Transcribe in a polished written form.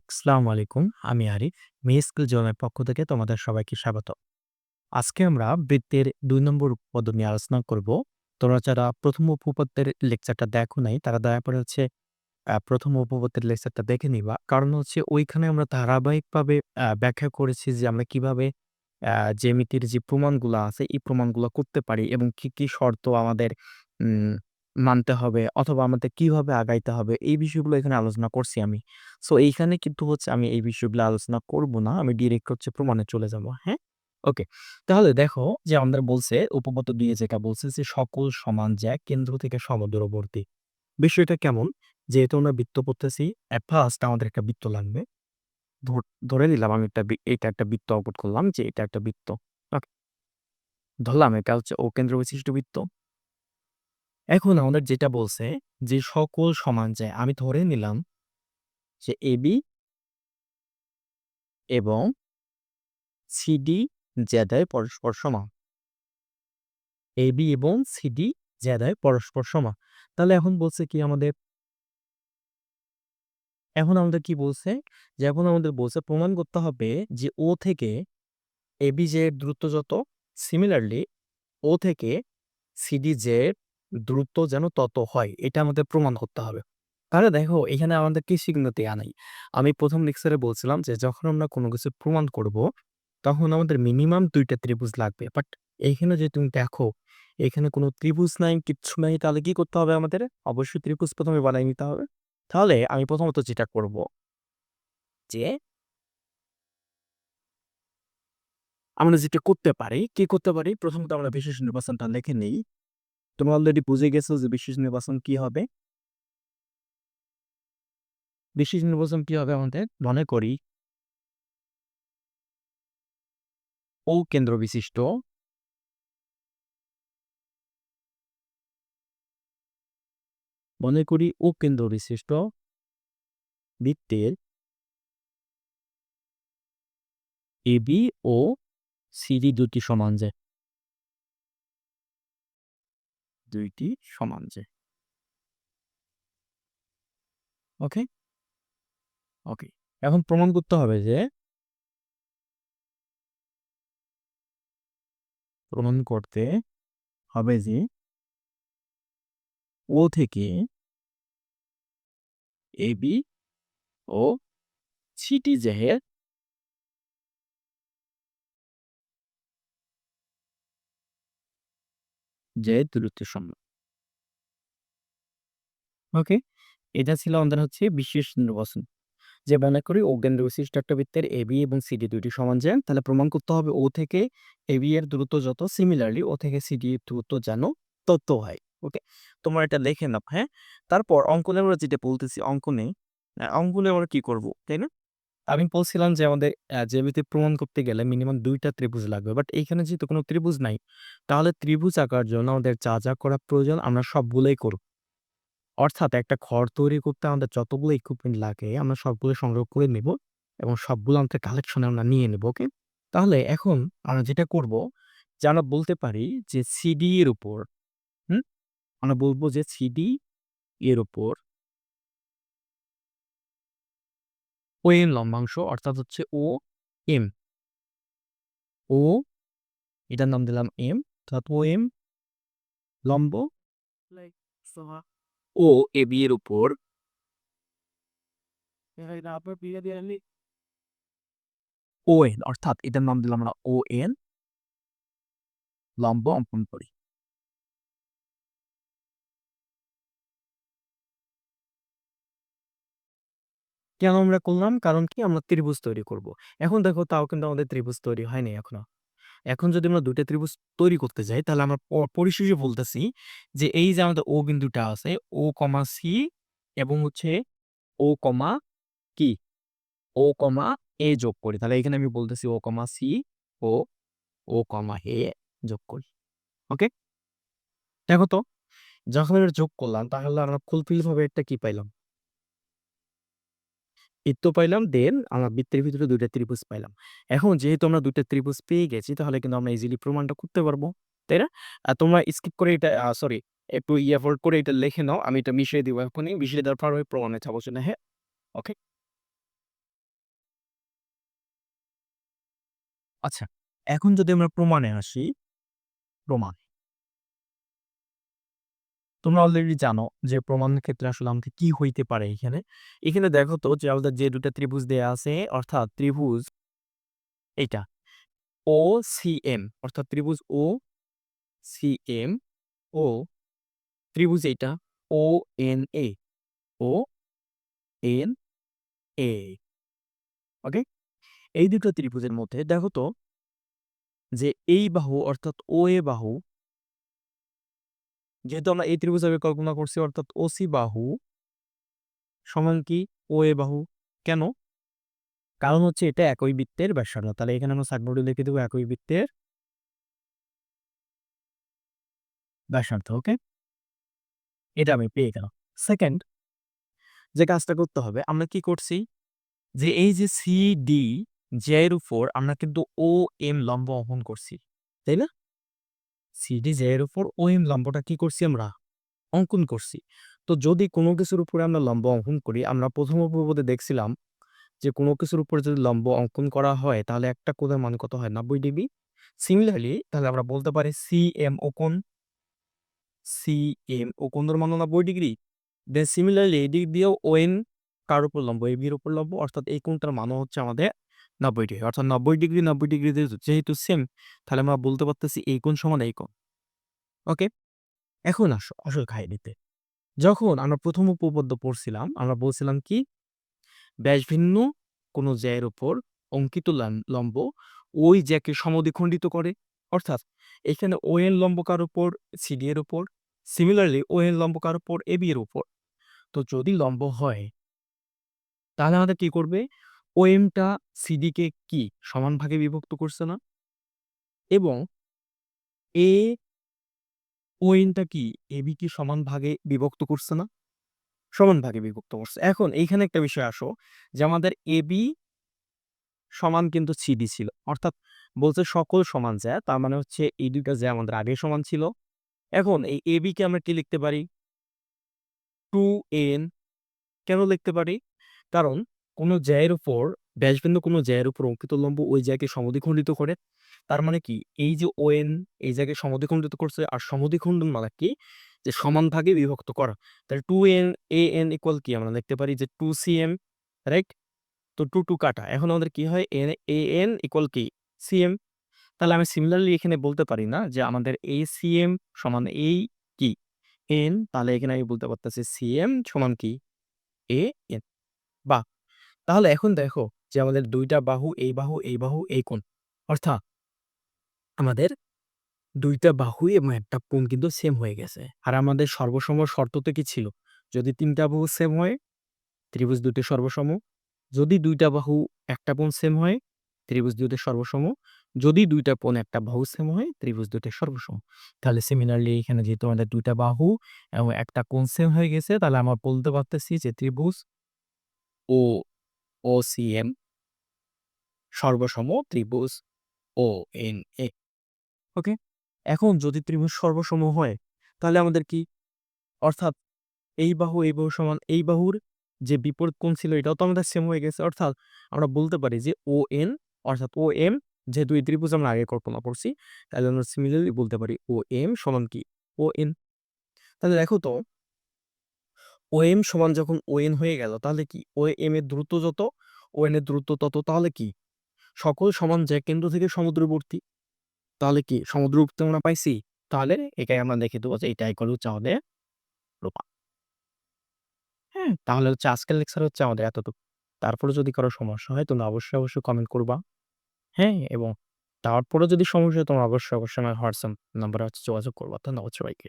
আসসালামু আলাইকুম। আমি আরিফ। মেয়ে স্কুল জোনের পক্ষ থেকে তোমাদের সবাইকে স্বাগত। আজকে আমরা বৃত্তের ২ নম্বর উপপাদ্য নিয়ে আলোচনা করব। তোমরা যারা ১ম উপপাদ্যের লেকচারটা দেখো নাই, তারা দয়া করে ১ম উপপাদ্যের লেকচারটা দেখে নিবা। কারণ ওইখানে আমরা ধারাবাহিকভাবে ব্যাখ্যা করেছি যে আমরা কিভাবে জ্যামিতির যে প্রমাণগুলা আছে, এই প্রমাণগুলা করতে পারি এবং কি শর্ত আমাদের উম মানতে হবে অথবা আমাদের কিভাবে আগাইতে হবে, এই বিষয়গুলো এখানে আলোচনা করছি আমি। সো এইখানে কিন্তু আমি এই বিষয়গুলো আলোচনা করব না। আমি ডিরেক্ট প্রমাণে চলে যাব। হ্যাঁ? ওকে। তাহলে দেখো যে আমাদের বলছে উপপাদ্য ২ এ যেটা বলছে যে সকল সমান জ্যা কেন্দ্র থেকে সমদূরবর্তী। বিষয়টা কেমন? যেহেতু আমরা বৃত্ত পড়তেছি, ফার্স্ট আমাদের একটা বৃত্ত লাগবে। ধর ধরে নিলাম আমি এটা একটা বৃত্ত অঙ্কন করলাম যে এটা একটা বৃত্ত। ওকে। ধরলাম এটা ও কেন্দ্র বিশিষ্ট বৃত্ত। এখন আমাদের যেটা বলছে যে সকল সমান জ্যা, আমি ধরে নিলাম যে AB এবং CD জ্যাদায় পরস্পর সমান। AB এবং CD জ্যাদায় পরস্পর সমান। তাহলে এখন আমাদের কি বলছে? যে এখন আমাদের বলছে প্রমাণ করতে হবে যে O থেকে AB যে দূরত্ব যত, সিমিলারলি O থেকে CD যে দূরত্ব যেন তত হয়। এটা আমাদের প্রমাণ করতে হবে। তাহলে দেখো এখানে আমাদের কি চিহ্ন দেয়া নাই। আমি ১ম লেকচারে বলছিলাম যে যখন আমরা কোনো কিছু প্রমাণ করব, তখন আমাদের মিনিমাম ২ টা ত্রিভুজ লাগবে। বাট এইখানে যে তুমি দেখো, এখানে কোনো ত্রিভুজ নাই, কিচ্ছু নাই। তাহলে কি করতে হবে আমাদের? অবশ্যই ত্রিভুজ ১ম এ বানায় নিতে হবে। তাহলে আমি প্রথমত যেটা করব যে, আমরা যেটা করতে পারি, কি করতে পারি? প্রথমত আমরা বিশেষ নির্বাচনটা লিখে নেই। তোমরা অলরেডি বুঝে গেছো যে বিশেষ নির্বাচন কি হবে? বিশেষ নির্বাচন কি হবে আমাদের? মনে করি ও কেন্দ্র বিশিষ্ট, মনে করি ও কেন্দ্র বিশিষ্ট বৃত্তের AB ও CD দুটি সমান যে। ২ টি সমান যে। ওকে? ওকে। এখন প্রমাণ করতে হবে যে, প্রমাণ করতে হবে যে O থেকে AB ও CD যে দূরত্বের সমান। ওকে? এটা ছিল আমাদের বিশেষ নির্বাচন। যে মনে করি ও কেন্দ্র বিশিষ্ট একটা বৃত্তের AB এবং CD দুইটি সমান যে, তাহলে প্রমাণ করতে হবে O থেকে AB এর দূরত্ব যত, সিমিলারলি O থেকে CD এর দূরত্ব যেন তত হয়। ওকে? তোমরা এটা লিখে নাও, হ্যাঁ? তারপর অঙ্কনে আমরা যেটা বলতেছি, অঙ্কনে আমরা কি করব, তাই না? আমি বলছিলাম যে আমাদের জ্যামিতি প্রমাণ করতে গেলে মিনিমাম ২ টা ত্রিভুজ লাগবে। বাট এইখানে যেহেতু কোনো ত্রিভুজ নাই, তাহলে ত্রিভুজ আঁকার জন্য আমাদের যা করা প্রয়োজন আমরা সবগুলোই করব। অর্থাৎ একটা ঘর তৈরি করতে আমাদের যতগুলো ইকুইপমেন্ট লাগে আমরা সবগুলো সংগ্রহ করে নেব এবং সবগুলো আমাদের কালেকশনে আমরা নিয়ে নেব। ওকে? তাহলে এখন আমরা যেটা করব যে আমরা বলতে পারি যে সিডি এর উপর, হুম? আমরা বলব যে সিডি এর উপর OM লম্বাংশ অর্থাৎ OM, এটার নাম দিলাম M, অর্থাৎ OM লম্ব ও AB এর উপর ON, অর্থাৎ এটার নাম দিলাম আমরা ON লম্ব অঙ্কন করি। কেন আমরা করলাম? কারণ কি আমরা ত্রিভুজ তৈরি করব। এখন দেখো তাও কিন্তু আমাদের ত্রিভুজ তৈরি হয়নি এখনো। এখন যদি আমরা ২ টা ত্রিভুজ তৈরি করতে যাই তাহলে আমরা পরিশেষে বলতেছি যে এই যে আমাদের O বিন্দুটা আছে O, C এবং O, কি? O, A যোগ করি। তাহলে এখানে আমি বলতেছি O, C O O, A যোগ করি। ওকে? দেখো তো যখন এটা যোগ করলাম তাহলে আমরা ফুলফিল ভাবে একটা কি পাইলাম? বৃত্ত পাইলাম, দেন আমরা বৃত্তের ভিতরে ২ টা ত্রিভুজ পাইলাম। এখন যেহেতু আমরা ২ টা ত্রিভুজ পেয়ে গেছি তাহলে কিন্তু আমরা ইজিলি প্রমাণটা করতে পারবো। তাই না? তোমরা স্কিপ করে এটা সরি একটু ফরওয়ার্ড করে এটা লিখে নাও। আমি এটা মিশিয়ে দিব এখনই। মিশিয়ে দেওয়ার পর আমি প্রমাণে যাবো। হ্যাঁ? ওকে? আচ্ছা, এখন যদি আমরা প্রমাণে আসি, প্রমাণ। তোমরা অলরেডি জানো যে প্রমাণের ক্ষেত্রে আসলে আমাদের কি হইতে পারে এখানে। এখানে দেখো তো যে আমাদের যে ২ টা ত্রিভুজ দেয়া আছে অর্থাৎ ত্রিভুজ এইটা OCM অর্থাৎ ত্রিভুজ OCM ও ত্রিভুজ এইটা ONA, ONA ওকে? এই ২ টো ত্রিভুজের মধ্যে দেখো তো যে এই বাহু অর্থাৎ OA বাহু যেহেতু আমরা এই ত্রিভুজ আগে কল্পনা করছি অর্থাৎ OC বাহু সমান কি OA বাহু। কেন? কারণ হচ্ছে এটা একই বৃত্তের ব্যাসার্ধ। তাহলে এখানে আমরা সাইডবোর্ডে লিখে দেব একই বৃত্তের ব্যাসার্ধ। ওকে? এটা আমি পেয়ে গেলাম। সেকেন্ড যে কাজটা করতে হবে আমরা কি করছি যে এই যে CD J এর উপর আমরা কিন্তু OM লম্ব অঙ্কন করছি। তাই না? CD J এর উপর OM লম্বটা কি করছি আমরা? অঙ্কন করছি। তো যদি কোনো কিছুর উপরে আমরা লম্ব অঙ্কন করি আমরা প্রথম উপপাদ্যে দেখছিলাম যে কোনো কিছুর উপরে যদি লম্ব অঙ্কন করা হয় তাহলে একটা কোণের মান কত হয়? ৯০ ডিগ্রি। সিমিলারলি তাহলে আমরা বলতে পারি সিএম ও কোণের মান ৯০ ডিগ্রি। দেন সিমিলারলি এদিক দিয়েও ON কার উপর লম্ব? AB এর উপর লম্ব অর্থাৎ এই কোণটার মানও হচ্ছে আমাদের ৯০ ডিগ্রি। অর্থাৎ ৯০ ডিগ্রি ৯০ ডিগ্রি যেহেতু সেম তাহলে আমরা বলতে পারতেছি এই কোণ সমান এই কোণ। ওকে? এখন আসো আসল কাহিনীতে। যখন আমরা প্রথম উপপাদ্য পড়ছিলাম আমরা বলছিলাম কি ব্যাসভিন্ন কোনো জ্যায়ের উপর অঙ্কিত লম্ব ওই জ্যাকে সমদ্বিখণ্ডিত করে। অর্থাৎ এখানে ON লম্ব কার উপর? CD এর উপর। সিমিলারলি ON লম্ব কার উপর? AB এর উপর। তো যদি লম্ব হয় তাহলে আমাদের কি করবে? OM টা CD কে কি সমান ভাগে বিভক্ত করছে না? এবং ON টা কি AB কে সমান ভাগে বিভক্ত করছে না? সমান ভাগে বিভক্ত করছে। এখন এইখানে একটা বিষয় আসো যে আমাদের AB সমান কিন্তু CD ছিল। অর্থাৎ বলছে সকল সমান জ্যা তার মানে হচ্ছে এই ২ টা জ্যা আমাদের আগেই সমান ছিল। এখন এই AB কে আমরা কি লিখতে পারি? 2n কেন লিখতে পারি? কারণ কোন জ্যায়ের উপর ব্যাসবিন্দু কোন জ্যায়ের উপর অঙ্কিত লম্ব ওই জ্যাকে সমদ্বিখণ্ডিত করে। তার মানে কি? এই যে ON এই জায়গায় সমদ্বিখণ্ডিত করছে আর সমদ্বিখণ্ডন মানে কি? যে সমান ভাগে বিভক্ত করা। তাহলে 2n AN ইকুয়াল কি? আমরা লিখতে পারি যে 2cm রাইট? তো 2, 2 কাটা। এখন আমাদের কি হয়? AN ইকুয়াল কি? CM তাহলে আমি সিমিলারলি এখানে বলতে পারি না যে আমাদের ACM সমান এই কি? N তাহলে এখানে আমি বলতে পারতেছি CM সমান কি? AN বাহ! তাহলে এখন দেখো যে আমাদের ২ টা বাহু, এই বাহু, এই বাহু, এই কোণ। অর্থাৎ আমাদের ২ টা বাহুই এবং একটা কোণ কিন্তু সেম হয়ে গেছে। আর আমাদের সর্বসম শর্ততে কি ছিল? যদি ৩ টা বাহু সেম হয়, ত্রিভুজ ২ টি সর্বসম। যদি ২ টা বাহু একটা কোণ সেম হয়, ত্রিভুজ ২ টি সর্বসম। যদি ২ টা কোণ একটা বাহু সেম হয়, ত্রিভুজ ২ টি সর্বসম। তাহলে সিমিলারলি এখানে যেহেতু আমাদের ২ টা বাহু এবং একটা কোণ সেম হয়ে গেছে, তাহলে আমরা বলতে পারতেছি যে ত্রিভুজ OCM সর্বসম ত্রিভুজ ONA ওকে? এখন যদি ত্রিভুজ সর্বসম হয়, তাহলে আমাদের কি? অর্থাৎ এই বাহু সমান এই বাহুর যে বিপরীত কোণ ছিল এটাও তো আমাদের সেম হয়ে গেছে। অর্থাৎ আমরা বলতে পারি যে ON অর্থাৎ OM যেহেতু এই ত্রিভুজ আমরা আগে কল্পনা করছি, তাহলে আমরা সিমিলারলি বলতে পারি OM সমান কি? ON তাহলে দেখো তো OM সমান যখন ON হয়ে গেল তাহলে কি? OM এর দূরত্ব যত ON এর দূরত্ব তত তাহলে কি? সকল সমান জ্যা কেন্দ্র থেকে সমুদ্রবর্তী। তাহলে কি সমুদ্রবর্তী আমরা পাইছি? তাহলে এটাই আমরা লিখে দেব যে এটা ইকুয়াল হচ্ছে আমাদের প্রমাণ। হ্যাঁ? তাহলে হচ্ছে আজকের লেকচার হচ্ছে আমাদের এতটুকু। তারপরে যদি কারো সমস্যা হয় তোমরা অবশ্যই কমেন্ট করবা। হ্যাঁ? এবং তারপরেও যদি সমস্যা হয় তোমরা অবশ্যই আমার WhatsApp নাম্বারে হচ্ছে যোগাযোগ করবা। ধন্যবাদ সবাইকে।